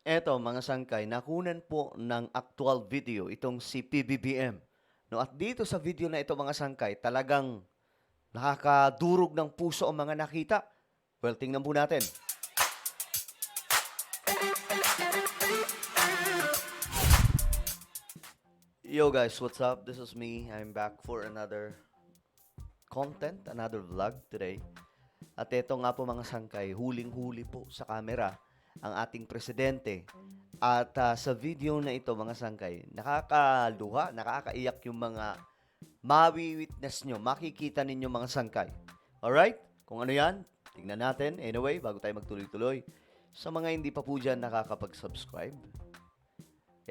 Eto mga sangkay, nakunan po ng actual video itong si PBBM. No, at dito sa video na ito mga sangkay, talagang nakakadurog ng puso ang mga nakita. Well, tingnan po natin. Yo guys, what's up? This is me. I'm back for another content, another vlog today. At ito nga po mga sangkay, huling-huli po sa camera ang ating presidente. At sa video na ito mga sangkay, nakakaluha, nakakaiyak yung mga mawi-witness nyo, makikita ninyo mga sangkay. Alright? Kung ano yan, tingnan natin. Anyway, bago tayo magtuloy-tuloy, sa mga hindi pa po dyan nakakapag-subscribe,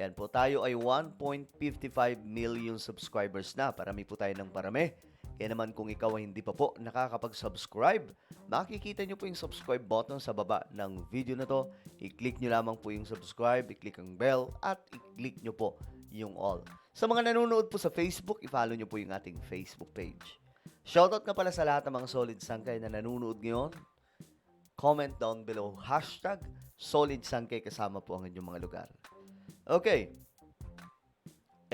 yan po, tayo ay 1.55 million subscribers na. Parami po tayo ng parami. Kaya naman kung ikaw ay hindi pa po nakakapag-subscribe, makikita nyo po yung subscribe button sa baba ng video na to. I-click nyo lamang po yung subscribe, i-click ang bell, at i-click nyo po yung all. Sa mga nanonood po sa Facebook, i-follow nyo po yung ating Facebook page. Shoutout nga pala sa lahat ng mga solid sangkay na nanonood ngayon. Comment down below, hashtag solid sangkay kasama po ang inyong mga lugar. Okay.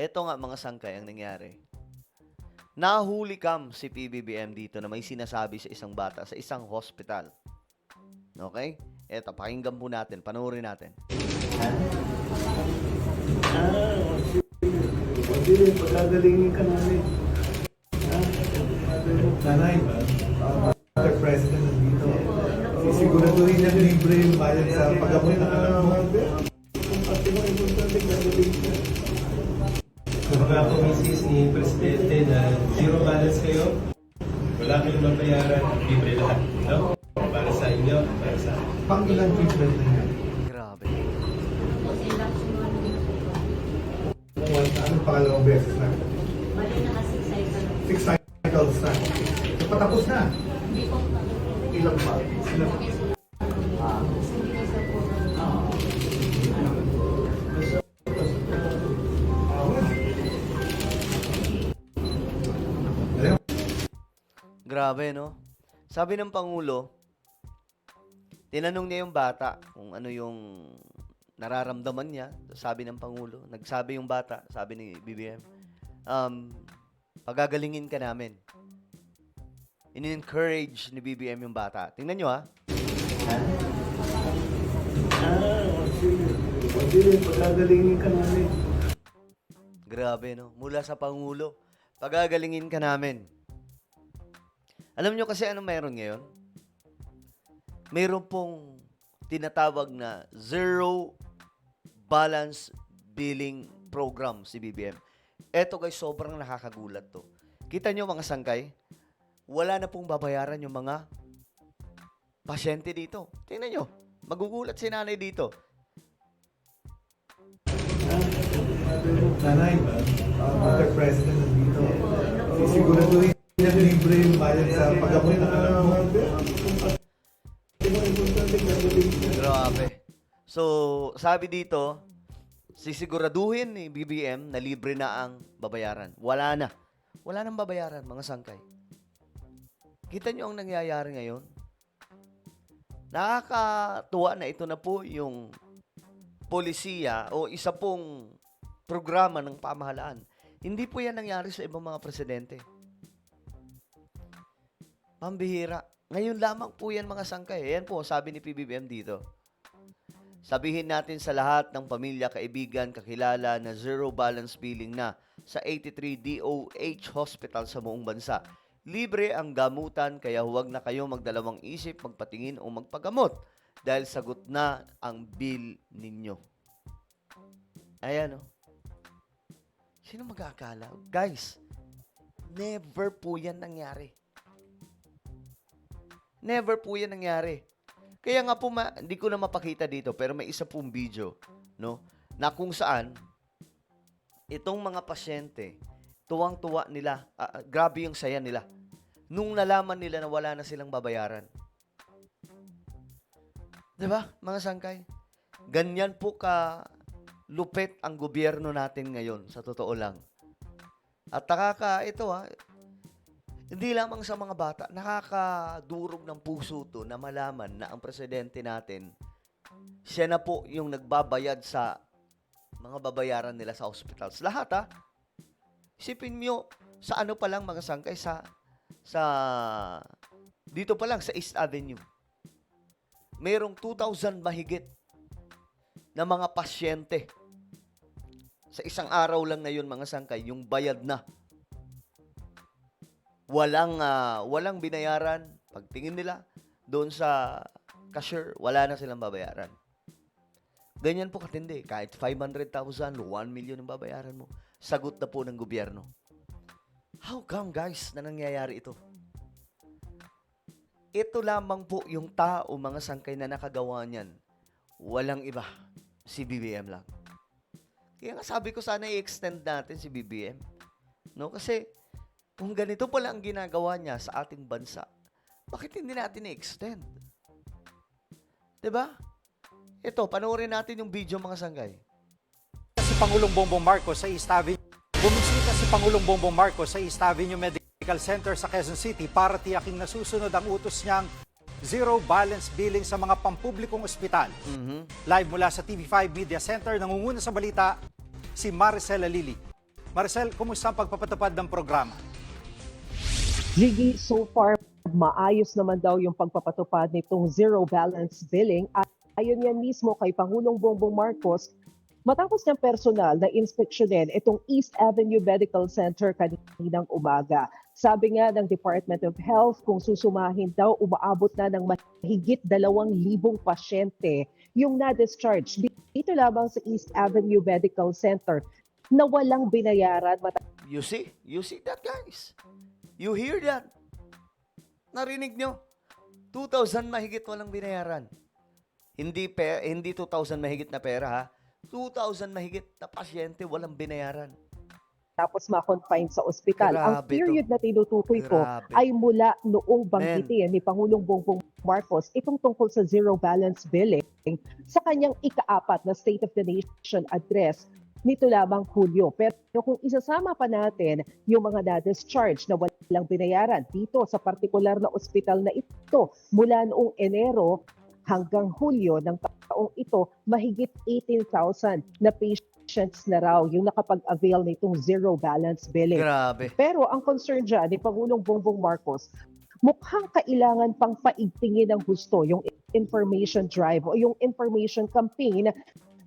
Ito nga mga sangkay ang nangyari. Nahuli kam si PBBM dito na may sinasabi sa isang bata sa isang hospital. Okay? Ito, pakinggan po natin. Panoorin natin. Hindi, pagkagalingin ka namin. Nanay, Mr. President nandito. Sisiguraduhin na libre yung bayad sa pag-abot ng anak mo. Mga komisis ni Presidente na zero balance kayo, wala kayong mabayaran, libre lahat. No? Para sa inyo, para sa akin. Pang ilang treatment na yan? Grabe. Anong pangalawang beses na? Bali na 6 cycles. 6 cycles na. So, patapos na. Hindi po Ilang pa? Sila. hindi na sa po. Grabe, no? Sabi ng Pangulo, tinanong niya yung bata kung ano yung nararamdaman niya. Sabi ng Pangulo, nagsabi yung bata, sabi ni BBM, pagagalingin ka namin. In-encourage ni BBM yung bata. Tingnan nyo, ha? Hindi, pagkagalingin ka namin. Grabe, no? Mula sa Pangulo, pagagalingin ka namin. Alam nyo kasi ano meron ngayon? Meron pong tinatawag na Zero Balance Billing Program si BBM. Eto guys, sobrang nakakagulat to. Kita nyo mga sangkay, wala na pong babayaran yung mga pasyente dito. Tingnan nyo, magugulat si nanay dito. Nanay, Mr. President nandito. Sisiguraduhin na libre yung bayad sa pag-abot ng anak mo. Grabe. So, sabi dito, sisiguraduhin ni BBM na libre na ang babayaran. Wala na. Wala nang babayaran, mga sangkay. Kita nyo ang nangyayari ngayon? Nakakatuwa na ito na po yung polisiya o isa pong programa ng pamahalaan. Hindi po yan nangyari sa ibang mga presidente. Pambihira. Ngayon lamang po yan mga sangkay. Ayan po, sabi ni PBBM dito. Sabihin natin sa lahat ng pamilya, kaibigan, kakilala na zero balance billing na sa 83 DOH hospital sa buong bansa. Libre ang gamutan kaya huwag na kayo magdalawang isip, magpatingin o magpagamot dahil sagot na ang bill ninyo. Ayan o. Sino mag-aakala? Guys, never po yan nangyari. Never po yan nangyari. Kaya nga po, hindi ko na mapakita dito, pero may isa pong video, no, na kung saan, itong mga pasyente, tuwang-tuwa nila, grabe yung saya nila, nung nalaman nila na wala na silang babayaran. Diba, mga sangkay? Ganyan po ka lupit ang gobyerno natin ngayon, sa totoo lang. At ito hindi lamang sa mga bata, nakakadurog ng puso to na malaman na ang presidente natin siya na po yung nagbabayad sa mga babayaran nila sa hospitals. Lahat ha. Isipin nyo, sa ano pa lang mga sangkay, dito pa lang sa East Avenue. Mayroong 2,000 mahigit na mga pasyente. Sa isang araw lang na yun mga sangkay, yung bayad na. Walang binayaran. Pagtingin nila doon sa cashier, wala na silang babayaran. Ganyan po katindi. Kahit 500,000, 1 million ang babayaran mo, sagot na po ng gobyerno. How come guys na nangyayari ito? Ito lamang po yung tao, mga sangkay na nakagawa niyan. Walang iba. Si BBM lang. Kaya nga sabi ko sana i-extend natin si BBM. No? Kasi kung ganito pala ang ginagawa niya sa ating bansa, bakit hindi natin i-extend? 'Di ba? Ito, panoorin natin yung video mga sangkay. Si Pangulong Bongbong Marcos sa East Avenue. Bumisita si Pangulong Bongbong Marcos sa East Avenue Medical Center sa Quezon City para tiyaking nasusunod ang utos niyang zero balance billing sa mga pampublikong ospital. Live mula sa TV5 Media Center, nangunguna sa balita si Maricel Alili. Maricel, kumusta ang pagpapatupad ng programa? Gigi, so far, maayos naman daw yung pagpapatupad nitong zero balance billing at ayon yan mismo kay Pangulong Bongbong Marcos matapos niyang personal na inspeksyonin itong East Avenue Medical Center kaninang umaga. Sabi nga ng Department of Health kung susumahin daw umaabot na ng mahigit 2,000 pasyente yung na-discharge dito lamang sa East Avenue Medical Center na walang binayaran. You see that guys? You hear that? Narinig nyo? 2,000 mahigit walang binayaran. Hindi 2,000 mahigit na pera ha. 2,000 mahigit na pasyente walang binayaran. Tapos ma-confine sa ospital. Ang Grabe period to. na tinutukoy ko Grabe. ay mula noong banggitin ni Pangulong Bongbong Marcos itong tungkol sa zero balance billing sa kanyang ika-4 na State of the Nation address nito lamang Hulyo. Pero kung isasama pa natin yung mga na-discharge na walang binayaran dito sa partikular na ospital na ito mula noong Enero hanggang Hulyo ng taong ito, mahigit 18,000 na patients na raw yung nakapag-avail nitong zero balance billing. Grabe. Pero ang concern dyan ni Pangulong Bongbong Marcos, mukhang kailangan pang paigtingin ng gusto yung information drive o yung information campaign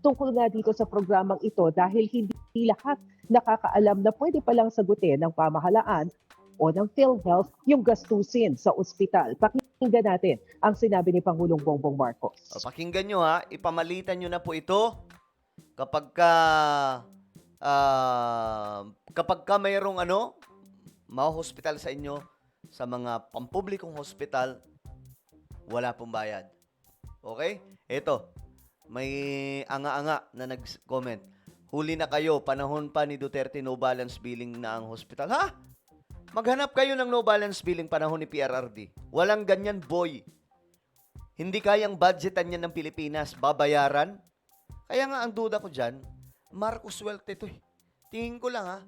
tungkol nga dito sa programang ito dahil hindi lahat nakakaalam na pwede palang sagutin ng pamahalaan o ng PhilHealth yung gastusin sa ospital. Pakinggan natin ang sinabi ni Pangulong Bongbong Marcos. O, pakinggan nyo ha, ipamalitan nyo na po ito kapag ka mayroong ma-hospital sa inyo sa mga pampublikong hospital, wala pong bayad. Okay? Ito, may anga-anga na nag-comment. Huli na kayo, panahon pa ni Duterte no balance billing na ang hospital. Ha? Maghanap kayo ng no balance billing panahon ni PRRD. Walang ganyan, boy. Hindi kayang budgetan yan ng Pilipinas. Babayaran. Kaya nga ang duda ko dyan, Marcos Wealth ito eh. Tingin ko lang ha.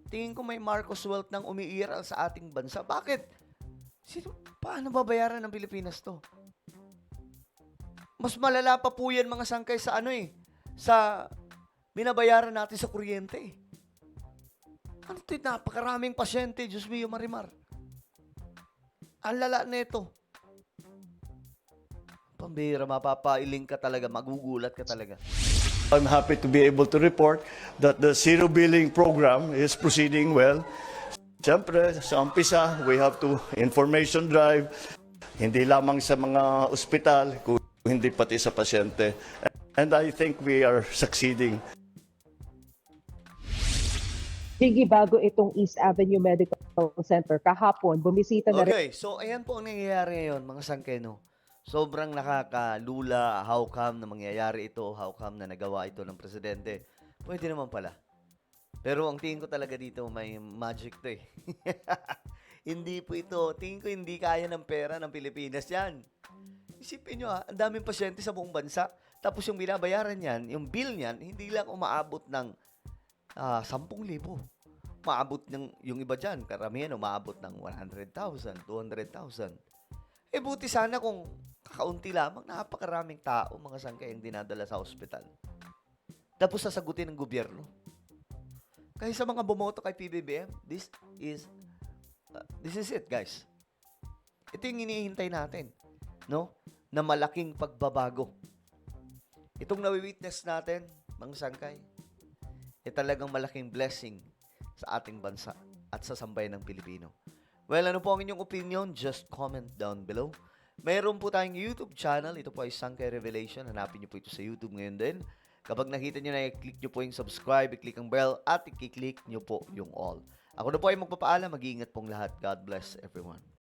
Tingin ko may Marcos Wealth nang umiiral sa ating bansa. Bakit? Paano babayaran ng Pilipinas to? Mas malala pa po yan mga sangkay sa sa binabayaran natin sa kuryente eh. Ano ito? Napakaraming pasyente, Diyos mio Marimar. Ang lala na ito. Pambira, mapapailing ka talaga, magugulat ka talaga. I'm happy to be able to report that the zero billing program is proceeding well. Siyempre, sa umpisa, we have to information drive, hindi lamang sa mga ospital, hindi pati sa pasyente. And I think we are succeeding. Gigi, bago itong East Avenue Medical Center, kahapon, bumisita na rin. Okay, so ayan po ang nangyayari ngayon, mga sangkeno. Sobrang nakakalula, how come na mangyayari ito, how come na nagawa ito ng presidente. Pwede naman pala. Pero ang tingin ko talaga dito, may magic to eh. Hindi po ito. Tingin ko hindi kaya ng pera ng Pilipinas yan. Isipin nyo ang daming pasyente sa buong bansa. Tapos yung binabayaran yan, yung bill niyan, hindi lang umaabot ng 10,000. Maabot ng, yung iba dyan, karamihan umaabot ng 100,000, 200,000. Eh buti sana kung Kakaunti lamang, napakaraming tao, mga sangkay ang dinadala sa ospital. Tapos sasagutin ng gobyerno. Kaya sa mga bumoto kay PBBM, this is it, guys. Ito yung hinihintay natin, no? Na malaking pagbabago. Itong nawi-witness natin, mga sangkay, talagang malaking blessing sa ating bansa at sa sambayan ng Pilipino. Well, ano po ang inyong opinion? Just comment down below. Mayroon po tayong YouTube channel. Ito po ay Sangkay Revelation. Hanapin niyo po ito sa YouTube ngayon din. Kapag nakita niyo na, i-click niyo po yung subscribe, i-click ang bell, at i-click niyo po yung all. Ako na po ay magpapaalam. Mag-iingat pong lahat. God bless everyone.